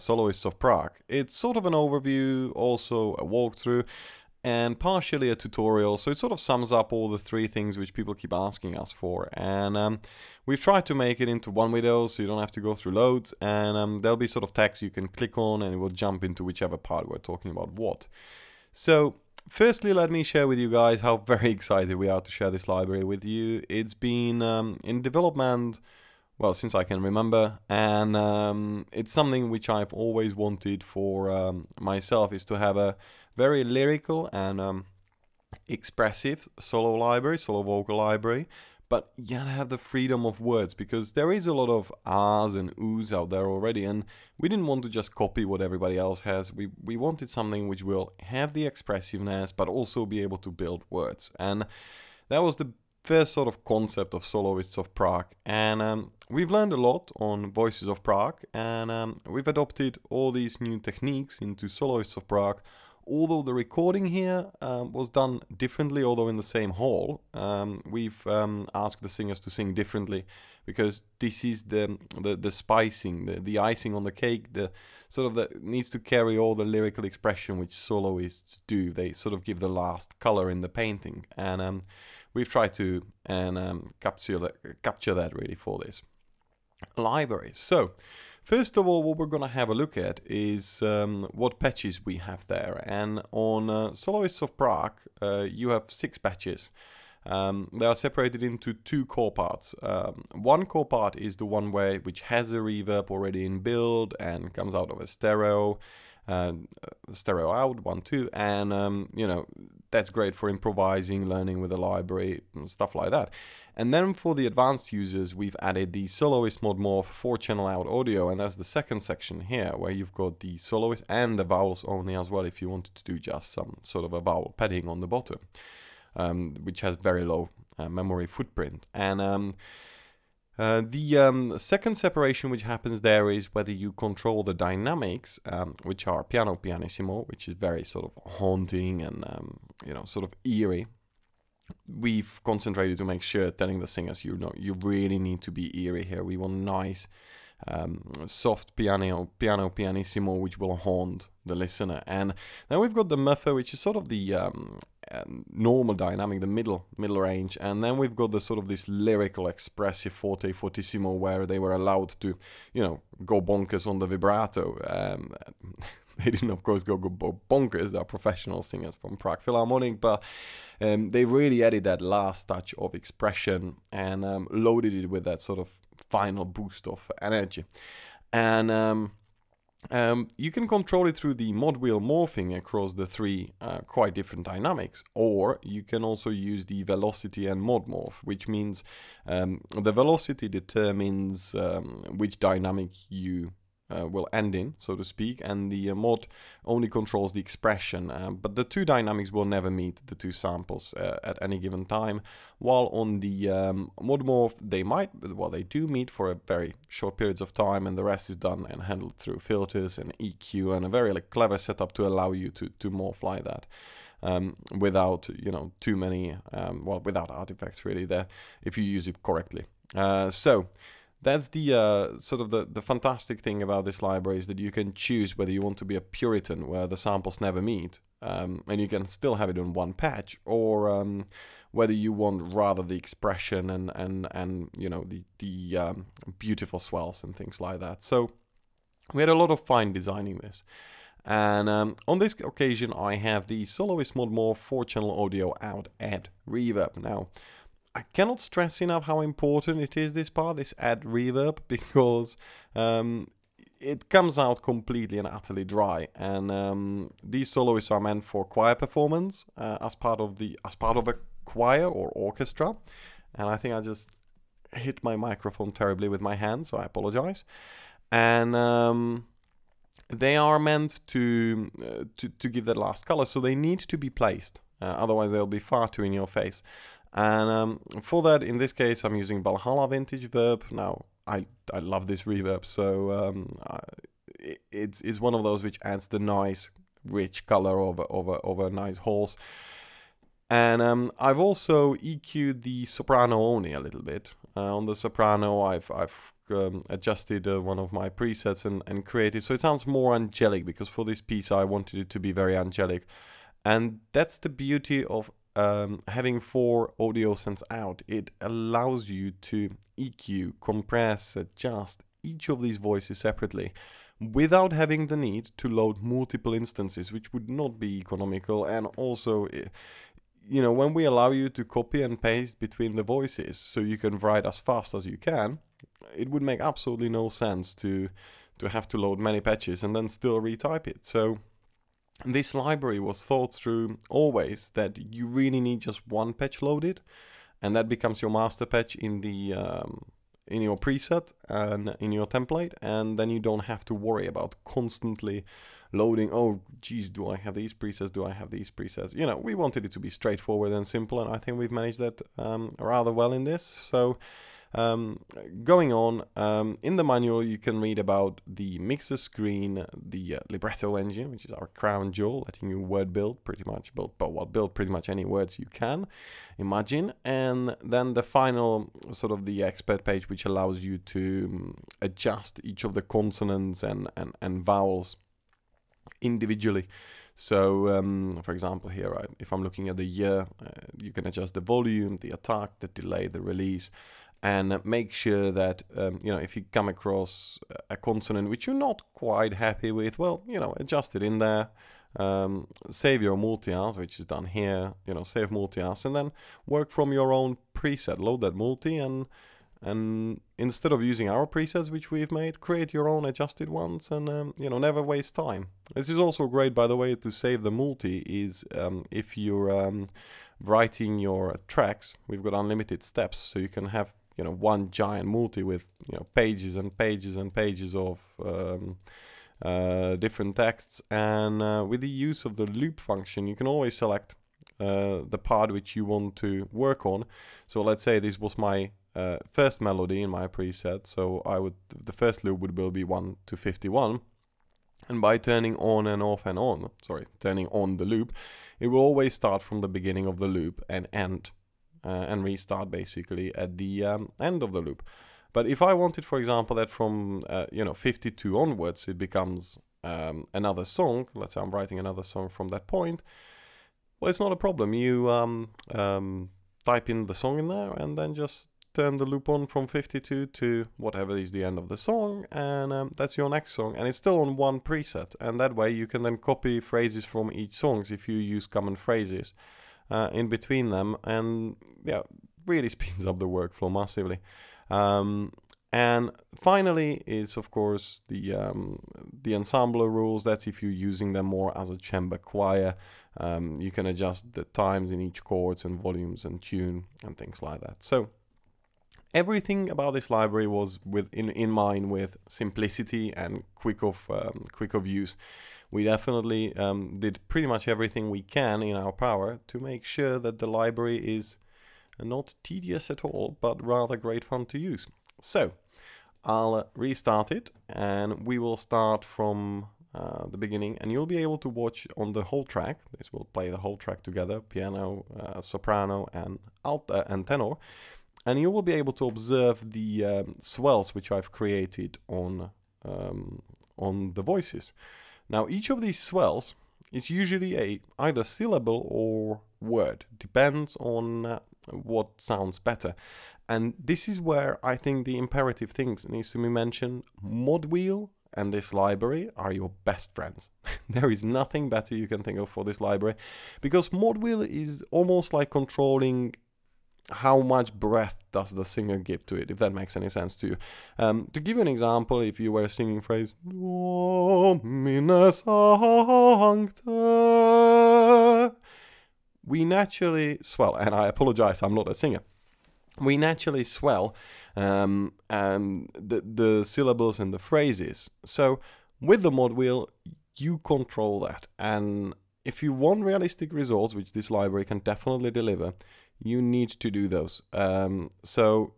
Soloists of Prague. It's sort of an overview, also a walkthrough, and partially a tutorial, so it sort of sums up all the three things which people keep asking us for. And we've tried to make it into one video, so you don't have to go through loads, and there'll be sort of text you can click on, and it will jump into whichever part we're talking about what. So, firstly, let me share with you guys how very excited we are to share this library with you. It's been in development, well, since I can remember, and it's something which I've always wanted for myself, is to have a very lyrical and expressive solo library, solo vocal library, but yet have the freedom of words, because there is a lot of ahs and oohs out there already, and we didn't want to just copy what everybody else has. We wanted something which will have the expressiveness, but also be able to build words. And that was the first sort of concept of Soloists of Prague. And we've learned a lot on Voices of Prague, and we've adopted all these new techniques into Soloists of Prague. Although the recording here was done differently, although in the same hall, we've asked the singers to sing differently, because this is the spicing, the icing on the cake, the sort of that needs to carry all the lyrical expression which soloists do. They sort of give the last color in the painting, and we've tried to capture that really for this library. So, first of all, what we're going to have a look at is what patches we have there. And on Soloists of Prague, you have 6 patches. They are separated into 2 core parts. One core part is the one which has a reverb already in build and comes out of a stereo out, 1, 2, and you know, that's great for improvising, learning with the library, and stuff like that. And then for the advanced users, we've added the Soloist Mod Morph 4-channel out audio, and that's the second section here, where you've got the soloist and the vowels only as well, if you wanted to do just some sort of a vowel padding on the bottom, which has very low memory footprint. And the second separation which happens there is whether you control the dynamics, which are piano pianissimo, which is very sort of haunting and you know, sort of eerie. We've concentrated to make sure, telling the singers, you know, you really need to be eerie here. We want nice, soft piano pianissimo, which will haunt the listener. And then we've got the muffer, which is sort of the normal dynamic, the middle range. And then we've got the sort of this lyrical, expressive forte fortissimo, where they were allowed to, you know, go bonkers on the vibrato. They didn't, of course, go bonkers. They're professional singers from Prague Philharmonic, but they really added that last touch of expression and loaded it with that sort of final boost of energy. And you can control it through the mod wheel morphing across the 3 quite different dynamics, or you can also use the velocity and mod morph, which means the velocity determines which dynamic you will end in, so to speak, and the mod only controls the expression, but the 2 dynamics will never meet, the 2 samples at any given time, while on the mod morph they do meet for a very short periods of time, and the rest is done and handled through filters and EQ and a very clever setup to allow you to morph like that. Without, you know, too many, without artifacts really there, if you use it correctly. So that's the sort of the fantastic thing about this library, is that you can choose whether you want to be a Puritan, where the samples never meet, and you can still have it on one patch, or whether you want rather the expression and you know, the beautiful swells and things like that. So we had a lot of fun designing this. And on this occasion, I have the Soloist Mod Morph 4-channel audio out add reverb. Now, I cannot stress enough how important it is, this part, this add reverb, because it comes out completely and utterly dry. And these soloists are meant for choir performance as part of a choir or orchestra. And I think I just hit my microphone terribly with my hand, so I apologize. And they are meant to give that last color, so they need to be placed. Otherwise, they'll be far too in your face. And for that, in this case, I'm using Valhalla Vintage Verb. Now, I love this reverb, so it's one of those which adds the nice, rich color over nice halls. And I've also EQ'd the soprano only a little bit. On the soprano, I've adjusted one of my presets and created, so it sounds more angelic, because for this piece I wanted it to be very angelic. And that's the beauty of having 4 audio sends out. It allows you to EQ, compress, adjust each of these voices separately without having the need to load multiple instances, which would not be economical. And also, you know, when we allow you to copy and paste between the voices so you can write as fast as you can, it would make absolutely no sense to have to load many patches and then still retype it. So this library was thought through always that you really need just one patch loaded, and that becomes your master patch in the in your preset and in your template, and then you don't have to worry about constantly loading, oh geez, do I have these presets, do I have these presets? You know, we wanted it to be straightforward and simple, and I think we've managed that rather well in this. So going on, in the manual you can read about the mixer screen, the libretto engine, which is our crown jewel, letting you word build pretty much, build pretty much any words you can imagine, and then the final sort of the expert page, which allows you to adjust each of the consonants and vowels individually. So for example here, if I'm looking at the year, you can adjust the volume, the attack, the delay, the release, and make sure that, you know, if you come across a consonant which you're not quite happy with, well, you know, adjust it in there, save your multi-as, which is done here, you know, save multi-as, and then work from your own preset, load that multi, and instead of using our presets, which we've made, create your own adjusted ones, and, you know, never waste time. This is also great, by the way, to save the multi, is if you're writing your tracks, we've got unlimited steps, so you can have, you know, one giant multi with, you know, pages and pages and pages of different texts, and with the use of the loop function, you can always select the part which you want to work on. So let's say this was my first melody in my preset, so the first loop would be 1 to 51, and by turning on and off and on, turning on the loop, it will always start from the beginning of the loop and end and restart basically at the end of the loop. But if I wanted, for example, that from you know, 52 onwards it becomes another song, let's say I'm writing another song from that point, well, it's not a problem. You type in the song in there and then just turn the loop on from 52 to whatever is the end of the song, and that's your next song, and it's still on one preset, and that way you can then copy phrases from each song if you use common phrases in between them, and yeah, really speeds up the workflow massively. And finally is, of course, the ensembler rules. That's if you're using them more as a chamber choir. You can adjust the times in each chords and volumes and tune and things like that. So everything about this library was in mind with simplicity and quick of use. We definitely did pretty much everything we can in our power to make sure that the library is not tedious at all, but rather great fun to use. So I'll restart it, and we will start from the beginning, and you'll be able to watch on the whole track. This will play the whole track together, piano, soprano, and alto and tenor. And you will be able to observe the swells which I've created on the voices. Now, each of these swells is usually either syllable or word, depends on what sounds better. And this is where I think the imperative things needs to be mentioned. Mod wheel and this library are your best friends. There is nothing better you can think of for this library, because mod wheel is almost like controlling how much breath does the singer give to it, if that makes any sense to you. To give you an example, if you were singing phrase Domine Sancte, we naturally swell, and I apologize, I'm not a singer. We naturally swell the syllables and the phrases. So with the mod wheel, you control that, and if you want realistic results, which this library can definitely deliver, you need to do those. So,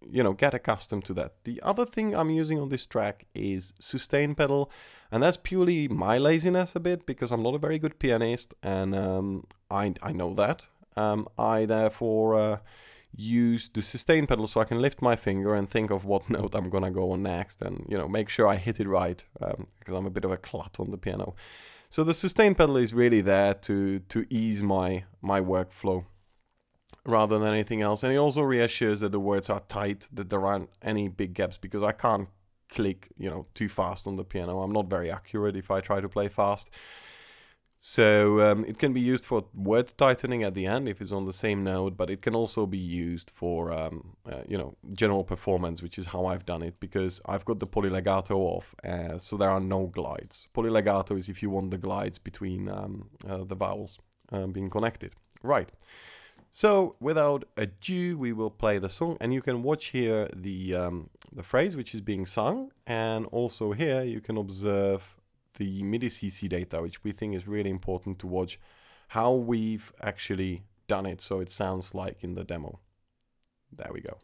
you know, get accustomed to that. The other thing I'm using on this track is sustain pedal, and that's purely my laziness a bit, because I'm not a very good pianist, and I know that. I therefore use the sustain pedal so I can lift my finger and think of what note I'm gonna go on next, and make sure I hit it right, because I'm a bit of a clut on the piano. So the sustain pedal is really there to ease my workflow rather than anything else, and it also reassures that the words are tight, that there aren't any big gaps, because I can't click too fast on the piano. I'm not very accurate if I try to play fast. So it can be used for word tightening at the end if it's on the same note, but it can also be used for general performance, which is how I've done it, because I've got the polylegato off, so there are no glides. Polylegato is if you want the glides between the vowels being connected. Right. So without ado, we will play the song, and you can watch here the phrase which is being sung, and also here you can observe the MIDI CC data, which we think is really important to watch how we've actually done it so it sounds like in the demo. There we go.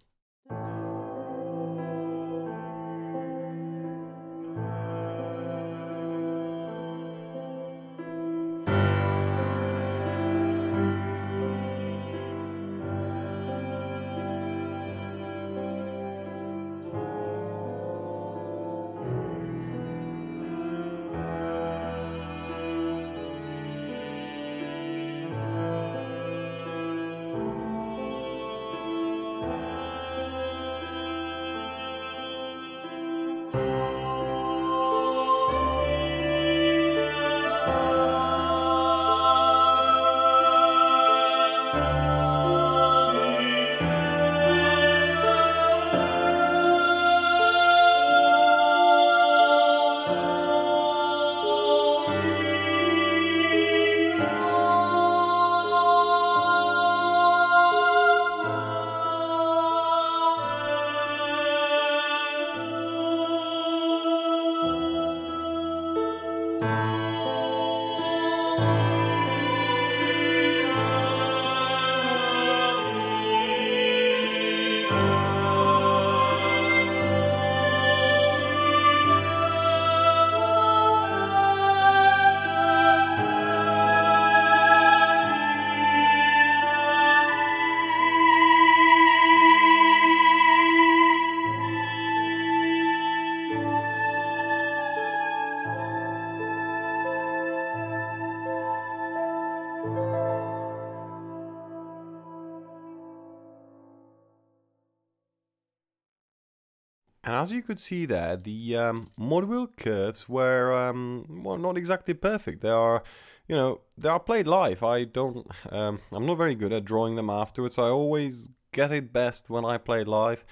And as you could see there, the mod wheel curves were well, not exactly perfect. They are, they are played live. I'm not very good at drawing them afterwards. So I always get it best when I play live.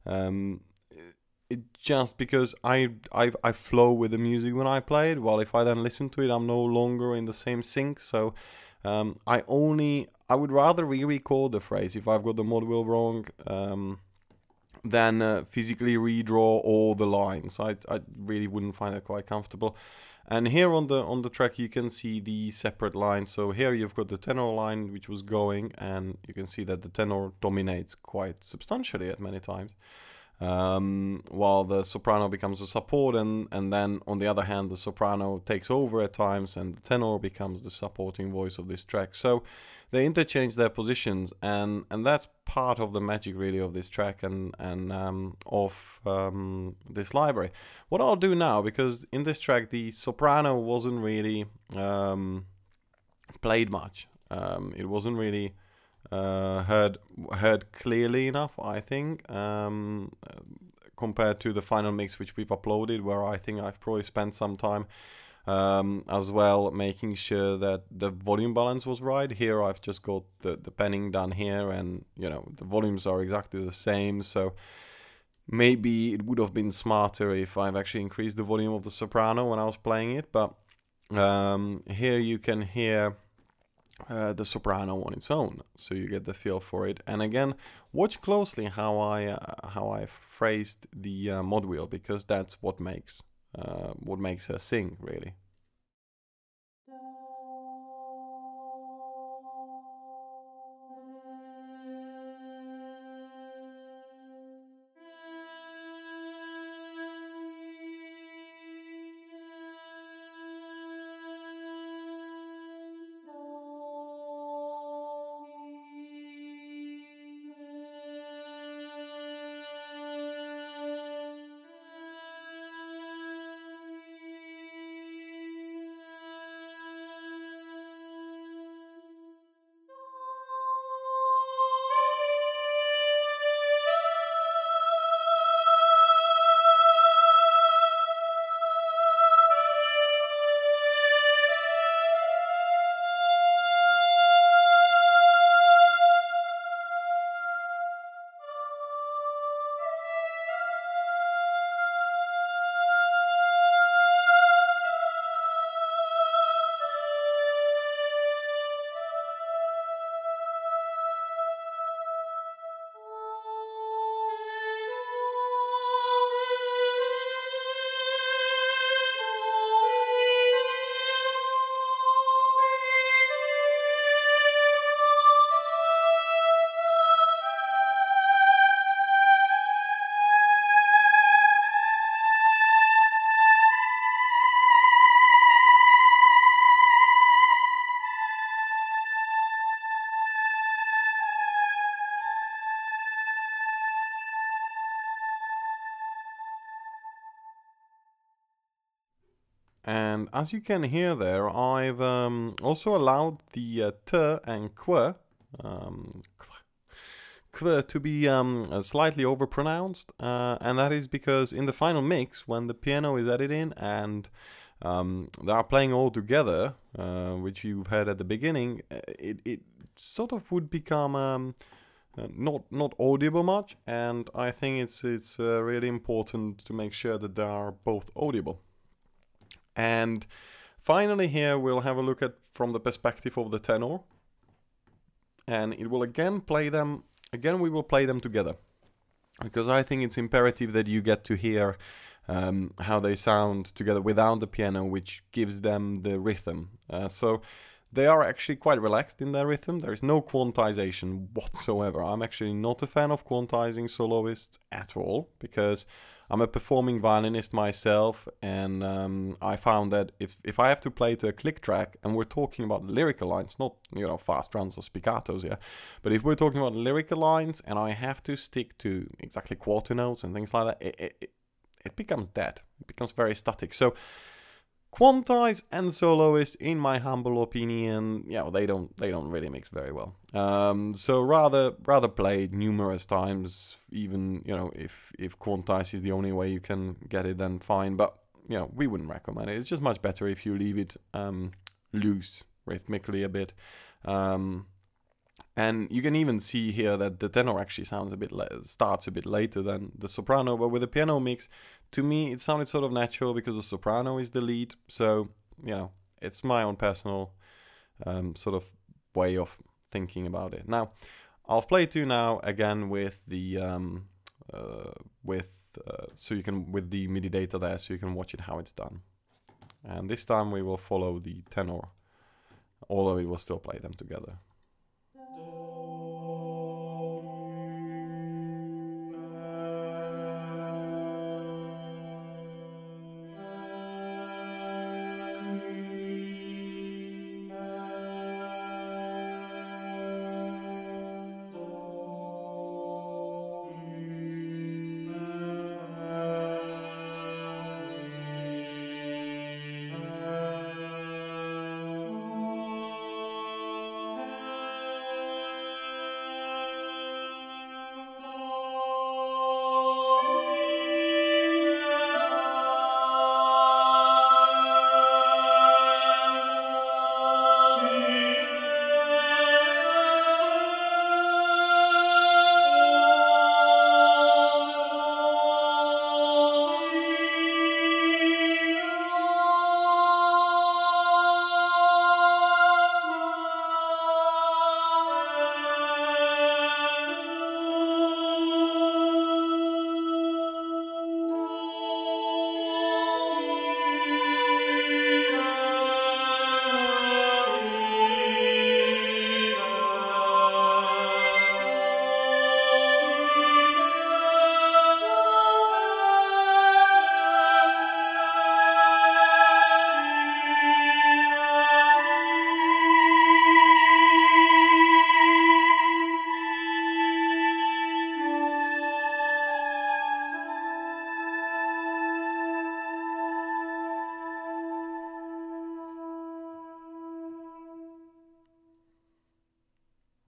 It just because I flow with the music when I play it. Well, if I then listen to it, I'm no longer in the same sync. So I would rather re-record the phrase if I've got the mod wheel wrong. Than physically redraw all the lines. I really wouldn't find that quite comfortable. And here on the track you can see the separate lines. So here you've got the tenor line which was going, and you can see that the tenor dominates quite substantially at many times, while the soprano becomes a support, and then on the other hand the soprano takes over at times and the tenor becomes the supporting voice of this track. So they interchange their positions, and that's part of the magic really of this track and of this library. What I'll do now, because in this track the soprano wasn't really played much, it wasn't really heard clearly enough, I think, compared to the final mix which we've uploaded, where I think I've probably spent some time as well making sure that the volume balance was right. Here I've just got the penning done here, and the volumes are exactly the same, so maybe it would have been smarter if I've actually increased the volume of the soprano when I was playing it. But here you can hear the soprano on its own, so you get the feel for it. And again, watch closely how I phrased the mod wheel, because that's what makes her sing, really. And as you can hear there, I've also allowed the t and qu to be slightly overpronounced, and that is because in the final mix, when the piano is editing and they are playing all together, which you've heard at the beginning, it sort of would become not audible much, and I think it's really important to make sure that they are both audible. And finally here we'll have a look at from the perspective of the tenor, and it will again we will play them together, because I think it's imperative that you get to hear how they sound together without the piano, which gives them the rhythm. So they are actually quite relaxed in their rhythm. There is no quantization whatsoever. I'm actually not a fan of quantizing soloists at all, because I'm a performing violinist myself, and I found that if I have to play to a click track, and we're talking about lyrical lines, not, you know, fast runs or spiccatos, yeah, but if we're talking about lyrical lines and I have to stick to exactly quarter notes and things like that, it becomes dead. It becomes very static. So quantize and soloist, in my humble opinion, yeah, they don't really mix very well. So rather play numerous times, even, you know, if quantize is the only way you can get it, then fine. But, you know, we wouldn't recommend it. It's just much better if you leave it loose rhythmically a bit. And you can even see here that the tenor actually sounds starts a bit later than the soprano, but with the piano mix, to me it sounded sort of natural because the soprano is the lead. So, you know, it's my own personal sort of way of thinking about it. Now, I'll play to you now again with the with the MIDI data there, so you can watch it how it's done. And this time we will follow the tenor, although we will still play them together.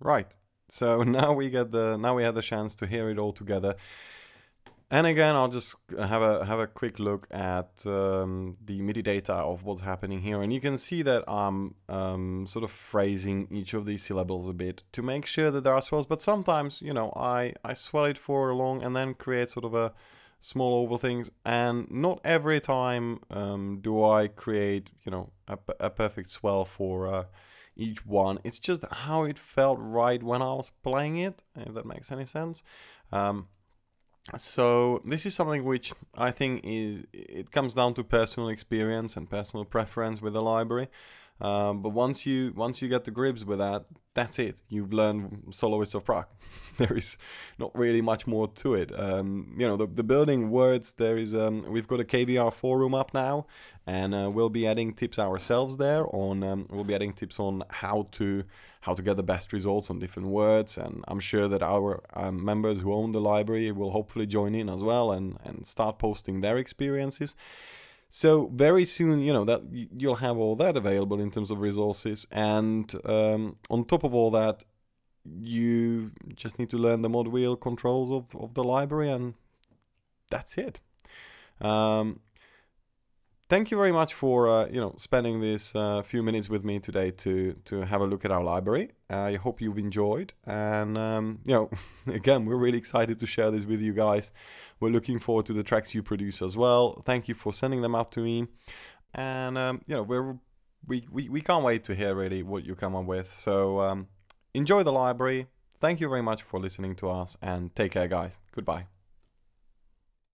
Right, so now we had the chance to hear it all together. And again, I'll just have a quick look at the MIDI data of what's happening here, and you can see that I'm sort of phrasing each of these syllables a bit to make sure that there are swells. But sometimes, you know, I swell it for long and then create sort of a small oval things, and not every time do I create, you know, a perfect swell for each one. It's just how it felt right when I was playing it, if that makes any sense. So this is something which I think it comes down to personal experience and personal preference with the library. But once you get the grips with that, that's it. You've learned Soloists of Prague. There is not really much more to it. You know, the building words, there is we've got a KVR forum up now, and we'll be adding tips ourselves there on we'll be adding tips on how to get the best results on different words, and I'm sure that our members who own the library will hopefully join in as well and start posting their experiences. So very soon, you know, that you'll have all that available in terms of resources, and on top of all that, you just need to learn the mod wheel controls of the library, and that's it. Thank you very much for spending this few minutes with me today to have a look at our library. I hope you've enjoyed, and again, we're really excited to share this with you guys. We're looking forward to the tracks you produce as well. Thank you for sending them up to me, and we can't wait to hear really what you come up with. So enjoy the library. Thank you very much for listening to us, and take care, guys. Goodbye.